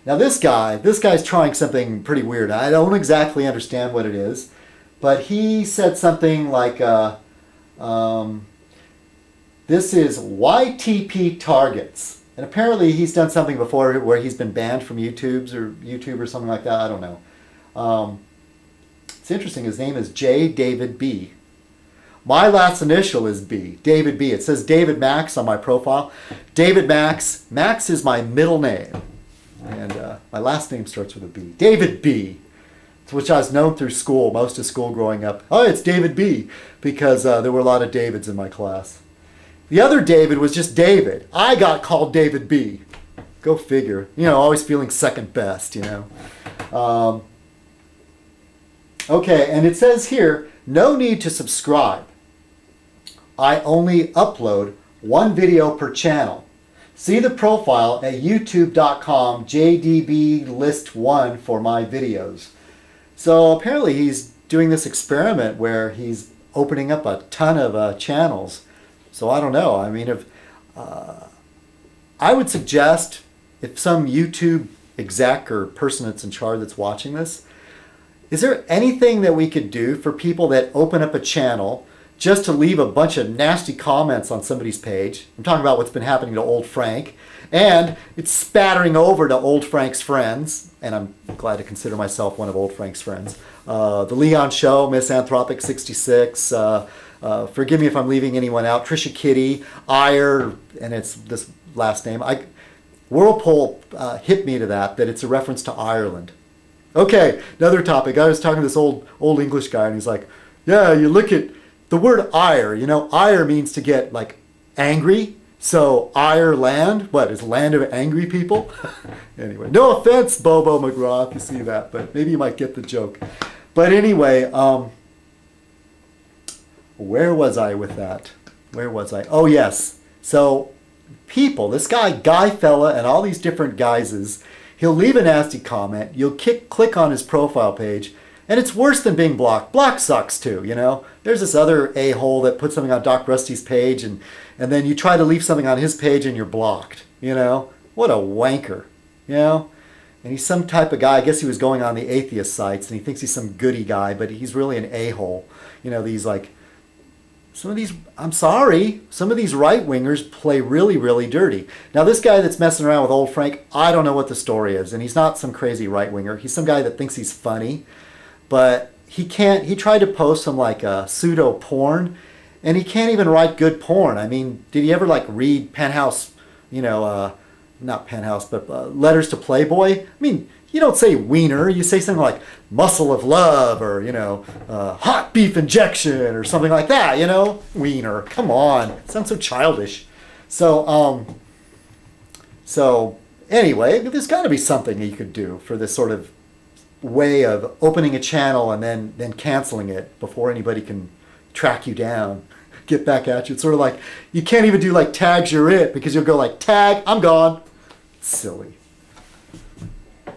Now this guy's trying something pretty weird. I don't exactly understand what it is, but he said something like, this is YTP targets. And apparently he's done something before where he's been banned from YouTube or something like that. I don't know. It's interesting. His name is J. David B. My last initial is B. David B. It says David Max on my profile. David Max. Max is my middle name. And my last name starts with a B. David B. Which I was known through school, most of school growing up. Oh, it's David B. Because there were a lot of Davids in my class. The other David was just David. I got called David B. Go figure. You know, always feeling second best, you know. Okay, and it says here, no need to subscribe. I only upload one video per channel. See the profile at youtube.com jdblist1 for my videos. So apparently he's doing this experiment where he's opening up a ton of channels. So I don't know. I mean, if I would suggest if some YouTube exec or person that's in charge that's watching this, is there anything that we could do for people that open up a channel just to leave a bunch of nasty comments on somebody's page? I'm talking about what's been happening to Old Frank. And it's spattering over to Old Frank's friends. And I'm glad to consider myself one of Old Frank's friends. The Leon Show, Misanthropic 66. Forgive me if I'm leaving anyone out. Trisha Kitty, Ire, and it's this last name. Whirlpool hit me to that it's a reference to Ireland. Okay, another topic. I was talking to this old English guy, and he's like, yeah, you look at the word ire. You know, ire means to get, like, angry. So, Ireland, what, is land of angry people? Anyway, no offense, Bobo McGraw, if you see that, but maybe you might get the joke. But anyway, where was I with that? Where was I? Oh, yes. So, people, this guy fella, and all these different guises, he'll leave a nasty comment. You'll click on his profile page, and it's worse than being blocked. Block sucks too, you know. There's this other a-hole that puts something on Doc Rusty's page, and then you try to leave something on his page, and you're blocked. You know, what a wanker, you know. And he's some type of guy. I guess he was going on the atheist sites, and he thinks he's some goody guy, but he's really an a-hole. You know, these like. Some of these, I'm sorry, some of these right-wingers play really, really dirty. Now, this guy that's messing around with Old Frank, I don't know what the story is, and he's not some crazy right-winger. He's some guy that thinks he's funny, but he tried to post some, like, pseudo-porn, and he can't even write good porn. I mean, did he ever, like, read Penthouse, you know, not Penthouse, but Letters to Playboy? I mean, you don't say wiener, you say something like muscle of love or, you know, hot beef injection or something like that, you know? Wiener, come on, it sounds so childish. So anyway, there's got to be something you could do for this sort of way of opening a channel and then canceling it before anybody can track you down, get back at you. It's sort of like, you can't even do like tags you're it because you'll go like, tag, I'm gone. Silly.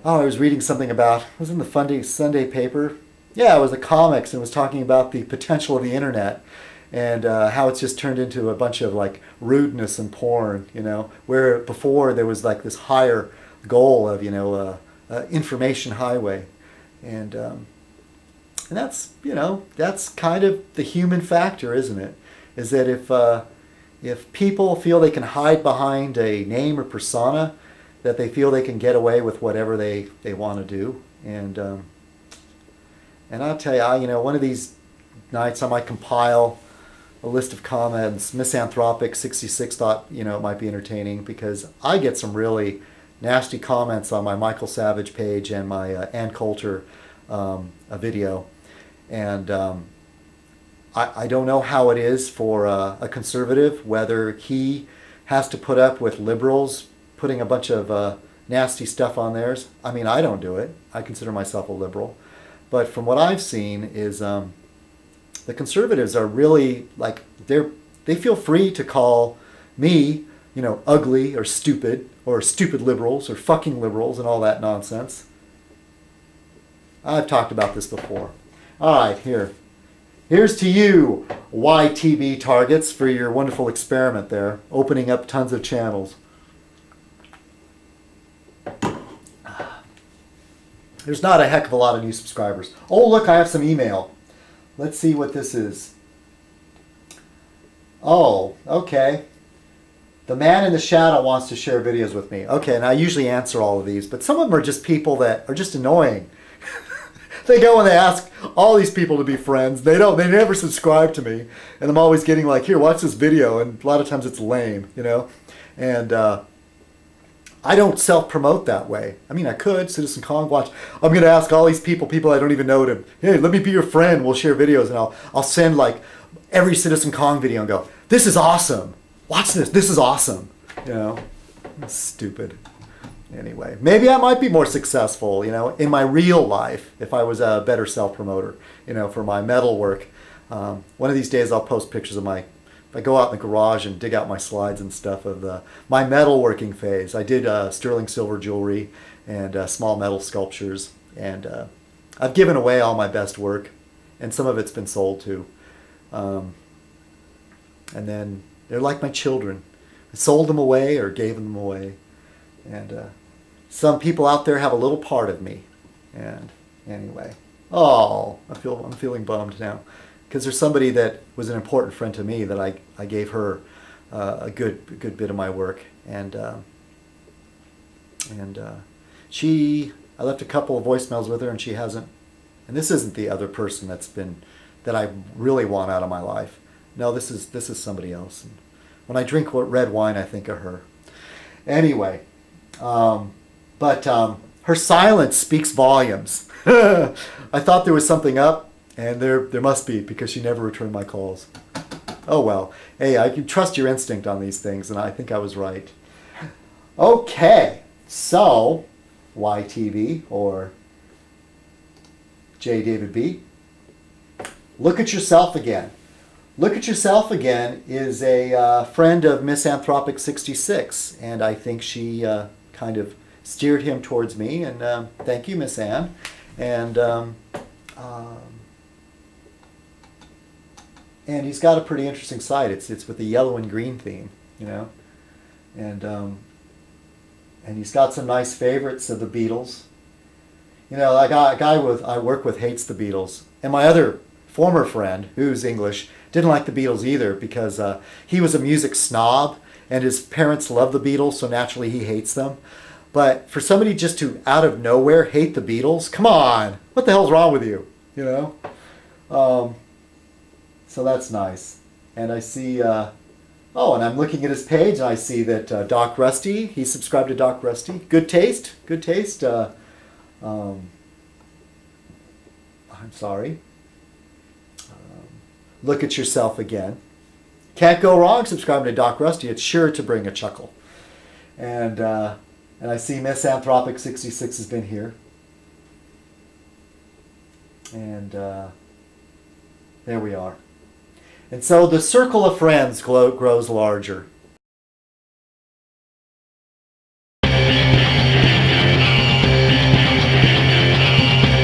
Oh, I was reading something about, it was in the Sunday paper. Yeah, it was the comics, and it was talking about the potential of the internet and how it's just turned into a bunch of like rudeness and porn, you know, where before there was like this higher goal of, you know, information highway. And that's, you know, that's kind of the human factor, isn't it? Is that if people feel they can hide behind a name or persona, that they feel they can get away with whatever they want to do. And I'll tell you, you know, one of these nights I might compile a list of comments. Misanthropic 66 thought, you know, it might be entertaining because I get some really nasty comments on my Michael Savage page and my Ann Coulter a video. And I don't know how it is for a conservative, whether he has to put up with liberals putting a bunch of nasty stuff on theirs. I mean, I don't do it. I consider myself a liberal. But from what I've seen is the conservatives are really, like, they feel free to call me, you know, ugly or stupid liberals or fucking liberals and all that nonsense. I've talked about this before. All right, here's to you, YTB targets, for your wonderful experiment there, opening up tons of channels. There's not a heck of a lot of new subscribers. Oh, look, I have some email. Let's see what this is. Oh, okay. The man in the shadow wants to share videos with me. Okay, and I usually answer all of these, but some of them are just people that are just annoying. They go and they ask all these people to be friends. They never subscribe to me. And I'm always getting like, here, watch this video. And a lot of times it's lame, you know? And I don't self-promote that way. I mean, I could, Citizenkong, watch. I'm going to ask all these people I don't even know to, hey, let me be your friend. We'll share videos. And I'll send like every Citizenkong video and go, this is awesome. Watch this. This is awesome. You know? Stupid. Anyway, maybe I might be more successful, you know, in my real life if I was a better self-promoter, you know, for my metal work. One of these days I'll post pictures of if I go out in the garage and dig out my slides and stuff of my metalworking phase. I did sterling silver jewelry and small metal sculptures, and I've given away all my best work, and some of it's been sold too. And then they're like my children. I sold them away or gave them away. And some people out there have a little part of me. And anyway, I'm feeling bummed now, because there's somebody that was an important friend to me that I gave her a good bit of my work, and I left a couple of voicemails with her, and she hasn't. And this isn't the other person that I really want out of my life. No, this is somebody else. And when I drink red wine, I think of her. Anyway. But her silence speaks volumes. I thought there was something up, and there must be, because she never returned my calls. Oh well. Hey, I can trust your instinct on these things, and I think I was right. Okay, so YTV or J. David B. Look at Yourself Again. Look at Yourself Again is a friend of Misanthropic 66, and I think she kind of steered him towards me, and thank you, Miss Ann. And he's got a pretty interesting site. It's with the yellow and green theme, you know, and he's got some nice favorites of the Beatles. You know, a guy I work with hates the Beatles, and my other former friend, who's English, didn't like the Beatles either, because he was a music snob, and his parents loved the Beatles, so naturally he hates them. But for somebody just to, out of nowhere, hate the Beatles, come on, what the hell's wrong with you? You know? So that's nice. And I see, and I'm looking at his page, and I see that Doc Rusty, he's subscribed to Doc Rusty. Good taste, good taste. I'm sorry. Look at Yourself Again. Can't go wrong subscribing to Doc Rusty. It's sure to bring a chuckle. And I see Misanthropic 66 has been here. And there we are. And so the circle of friends grows larger.